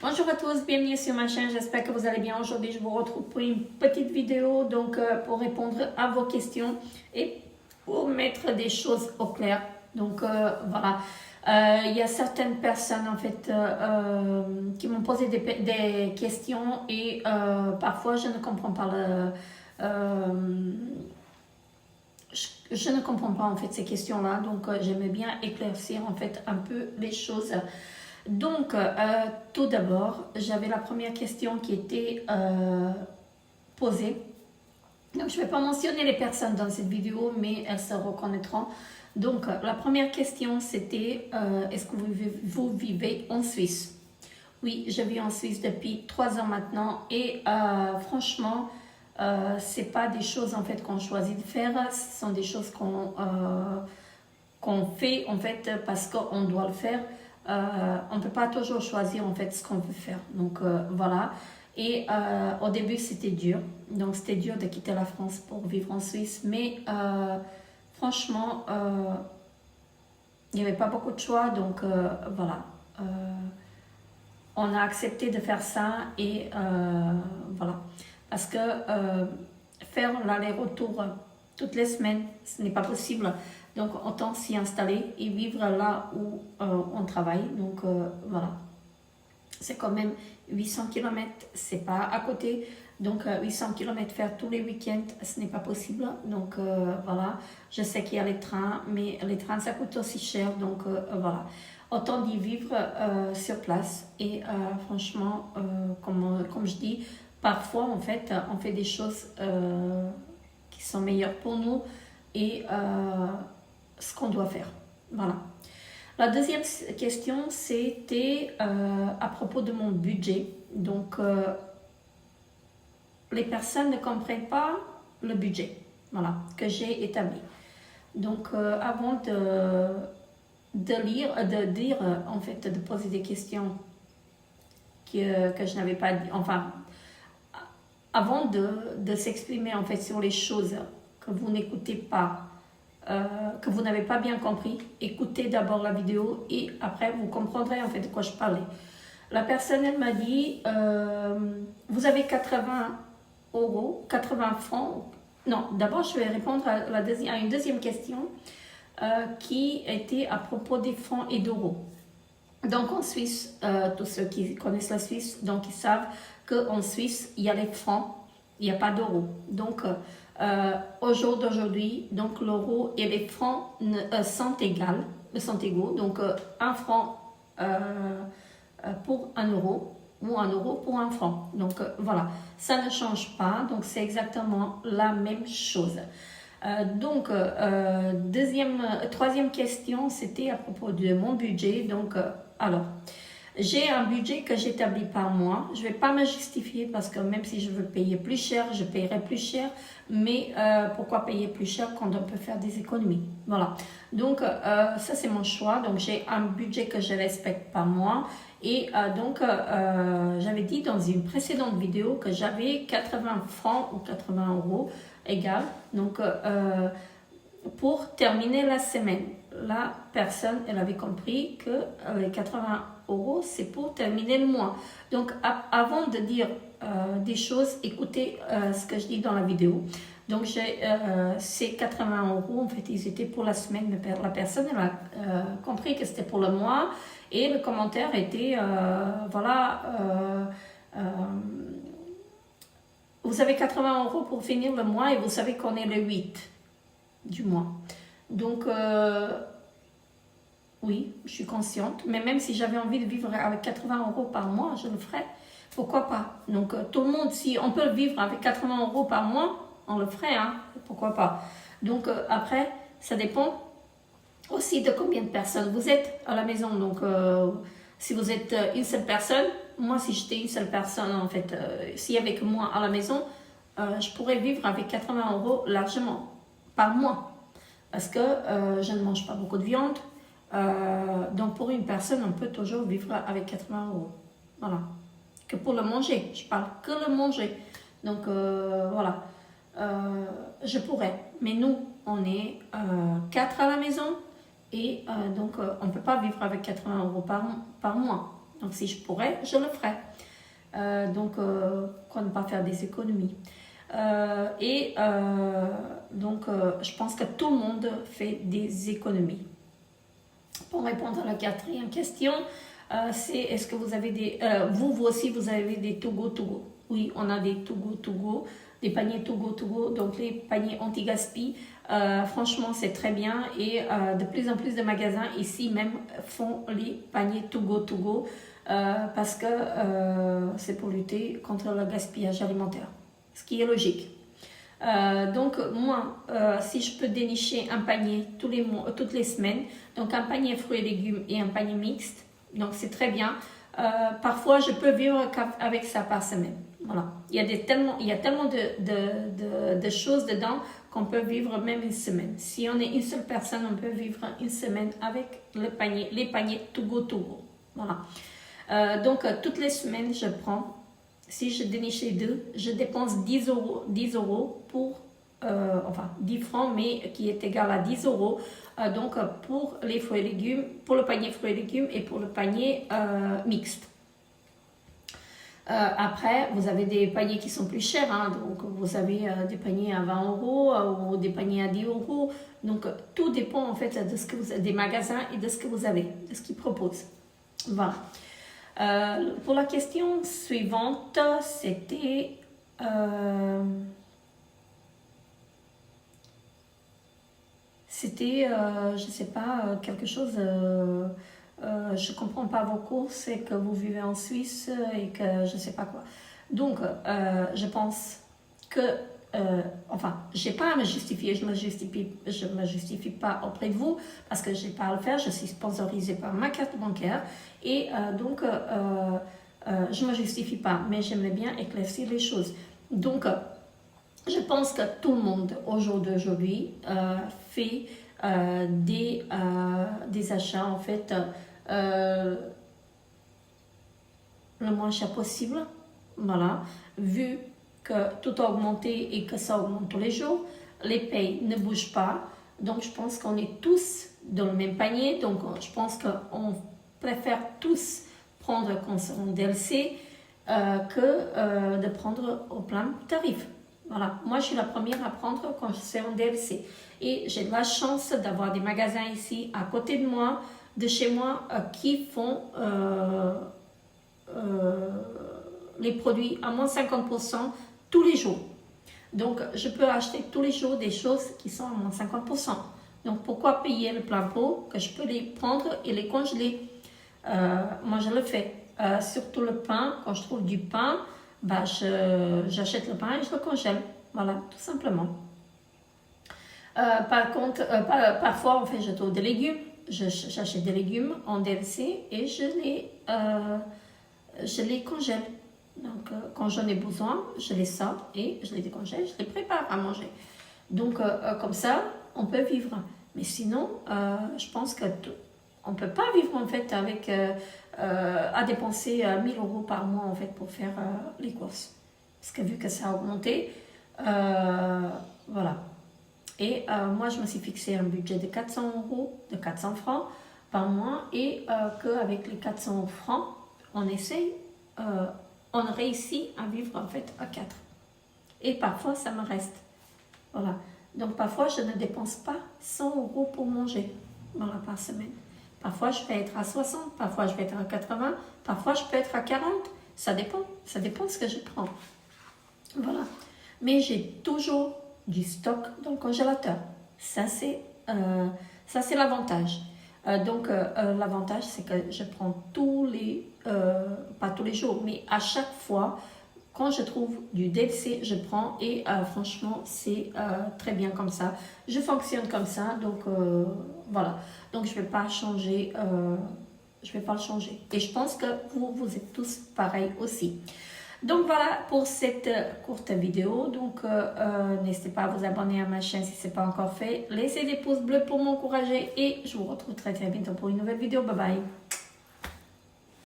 Bonjour à tous, bienvenue sur ma chaîne, j'espère que vous allez bien. Aujourd'hui, je vous retrouve pour une petite vidéo pour répondre à vos questions et pour mettre des choses au clair. Voilà, il y a certaines personnes en fait qui m'ont posé des questions et parfois je ne comprends pas je ne comprends pas en fait ces questions-là, donc j'aimais bien éclaircir en fait un peu les choses. Donc, tout d'abord, j'avais la première question qui était posée. Donc, je ne vais pas mentionner les personnes dans cette vidéo, mais elles se reconnaîtront. Donc, la première question, c'était est-ce que vous vivez en Suisse? Oui, je vis en Suisse depuis 3 ans maintenant et franchement, c'est pas des choses en fait qu'on choisit de faire, ce sont des choses qu'on fait en fait parce qu'on doit le faire. On ne peut pas toujours choisir en fait ce qu'on veut faire. Donc voilà. Et au début c'était dur. Donc c'était dur de quitter la France pour vivre en Suisse. Mais franchement, il n'y avait pas beaucoup de choix. Donc voilà. On a accepté de faire ça et voilà. Parce que faire l'aller-retour toutes les semaines, ce n'est pas possible. Donc autant s'y installer et vivre là où on travaille. Donc voilà. C'est quand même 800 km, c'est pas à côté. Donc 800 km faire tous les week-ends, ce n'est pas possible. Donc voilà, je sais qu'il y a les trains, mais les trains ça coûte aussi cher. Donc voilà, autant d'y vivre sur place. Et franchement, comme je dis, parfois en fait, on fait des choses qui sont meilleures pour nous et ce qu'on doit faire. Voilà. La deuxième question, c'était à propos de mon budget. Donc, les personnes ne comprennent pas le budget, voilà, que j'ai établi. Donc, avant de dire, en fait, de poser des questions que je n'avais pas dit, enfin, avant de s'exprimer en fait sur les choses que vous n'écoutez pas, que vous n'avez pas bien compris, écoutez d'abord la vidéo et après vous comprendrez en fait de quoi je parlais. La personne elle m'a dit vous avez 80 euros, 80 francs. Non, d'abord je vais répondre à une deuxième question qui était à propos des francs et d'euros. Donc en Suisse, tous ceux qui connaissent la Suisse, donc ils savent qu'en Suisse, il y a les francs, il n'y a pas d'euros. Donc au jour d'aujourd'hui, donc l'euro et les francs sont égaux. Donc 1 franc pour 1 euro ou 1 euro pour 1 franc. Donc voilà, ça ne change pas. Donc c'est exactement la même chose. Troisième question, c'était à propos de mon budget. Donc, alors, j'ai un budget que j'établis par mois. Je ne vais pas me justifier parce que même si je veux payer plus cher, je paierai plus cher. Mais pourquoi payer plus cher quand on peut faire des économies? Voilà. Donc, ça, c'est mon choix. Donc, j'ai un budget que je respecte par mois. Et j'avais dit dans une précédente vidéo que j'avais 80 francs ou 80 euros égal. Donc, pour terminer la semaine, la personne, elle avait compris que les 80 euros, c'est pour terminer le mois. Donc, avant de dire des choses, écoutez ce que je dis dans la vidéo. Donc, ces 80 euros, en fait, ils étaient pour la semaine. La personne, elle a compris que c'était pour le mois. Et le commentaire était, vous avez 80 euros pour finir le mois et vous savez qu'on est le 8 du mois. Donc, oui, je suis consciente. Mais même si j'avais envie de vivre avec 80 euros par mois, je le ferais. Pourquoi pas? Donc, tout le monde, si on peut vivre avec 80 euros par mois, on le ferait. Hein? Pourquoi pas? Donc, après, ça dépend aussi de combien de personnes vous êtes à la maison. Donc, si vous êtes une seule personne, moi, si j'étais une seule personne, en fait, s'il y avait que moi à la maison, je pourrais vivre avec 80 euros largement par mois. Parce que je ne mange pas beaucoup de viande. Donc, pour une personne, on peut toujours vivre avec 80 euros. Voilà. Que pour le manger. Je parle que le manger. Donc, voilà. Je pourrais. Mais nous, on est 4 à la maison. Et on ne peut pas vivre avec 80 euros par mois. Donc si je pourrais, je le ferais. Donc pourquoi ne pas faire des économies? Donc je pense que tout le monde fait des économies. Pour répondre à la quatrième question, c'est est-ce que vous avez des... vous aussi, vous avez des to go to go. Oui, on a des to go, des paniers to go. Donc les paniers anti-gaspi, franchement, c'est très bien. Et de plus en plus de magasins ici même font les paniers to go parce que c'est pour lutter contre le gaspillage alimentaire, ce qui est logique. Donc moi, si je peux dénicher un panier toutes les semaines, donc un panier fruits et légumes et un panier mixte, donc c'est très bien. Parfois, je peux vivre avec ça par semaine. Voilà. Il y a tellement de choses dedans qu'on peut vivre même une semaine. Si on est une seule personne, on peut vivre une semaine avec les paniers to go. Voilà. Donc toutes les semaines, je prends. Si je déniche les deux, je dépense 10 euros pour, 10 francs, mais qui est égal à 10 euros. Donc, pour les fruits et légumes, pour le panier fruits et légumes et pour le panier mixte. Après, vous avez des paniers qui sont plus chers. Hein, donc, vous avez des paniers à 20 euros ou des paniers à 10 euros. Donc, tout dépend en fait de ce que des magasins et de ce que vous avez, de ce qu'ils proposent. Voilà. Pour la question suivante, c'était je sais pas, quelque chose, je comprends pas vos courses et que vous vivez en Suisse et que je sais pas quoi. Donc, je pense que, j'ai pas à me justifier, je me justifie pas auprès de vous parce que j'ai pas à le faire, je suis sponsorisée par ma carte bancaire et donc, je me justifie pas, mais j'aimerais bien éclaircir les choses. Donc, je pense que tout le monde au jour d'aujourd'hui fait des achats en fait le moins cher possible. Voilà, vu que tout a augmenté et que ça augmente tous les jours, les payes ne bougent pas. Donc je pense qu'on est tous dans le même panier. Donc je pense qu'on préfère tous prendre quand on DLC que de prendre au plein tarif. Voilà, moi je suis la première à prendre quand c'est en DLC. Et j'ai de la chance d'avoir des magasins ici à côté de moi, de chez moi, qui font les produits à moins 50% tous les jours. Donc je peux acheter tous les jours des choses qui sont à moins 50%. Donc pourquoi payer le plein pot que je peux les prendre et les congeler? Moi je le fais. Surtout le pain, quand je trouve du pain, j'achète le pain et je le congèle. Voilà, tout simplement. Par contre, parfois, en fait, je trouve des légumes. J'achète des légumes en DLC et je les congèle. Donc, quand j'en ai besoin, je les sors et je les décongèle, je les prépare à manger. Donc, comme ça, on peut vivre. Mais sinon, je pense qu'on ne peut pas vivre, en fait, avec... à dépenser 1000 euros par mois en fait pour faire les courses parce que vu que ça a augmenté voilà et moi je me suis fixé un budget de 400 francs par mois et qu'avec les 400 francs on réussit à vivre en fait à 4 et parfois ça me reste, voilà, donc parfois je ne dépense pas 100 euros pour manger, voilà, par semaine. Parfois, je peux être à 60, parfois, je vais être à 80, parfois, je peux être à 40. Ça dépend de ce que je prends. Voilà. Mais j'ai toujours du stock dans le congélateur. Ça, c'est l'avantage. L'avantage, c'est que je prends pas tous les jours, mais à chaque fois, quand je trouve du DLC, je prends et franchement, c'est très bien comme ça. Je fonctionne comme ça, donc voilà. Donc, je ne vais pas changer, je vais pas le changer. Et je pense que vous êtes tous pareils aussi. Donc, voilà pour cette courte vidéo. Donc, n'hésitez pas à vous abonner à ma chaîne si ce n'est pas encore fait. Laissez des pouces bleus pour m'encourager et je vous retrouve très très bientôt pour une nouvelle vidéo. Bye bye.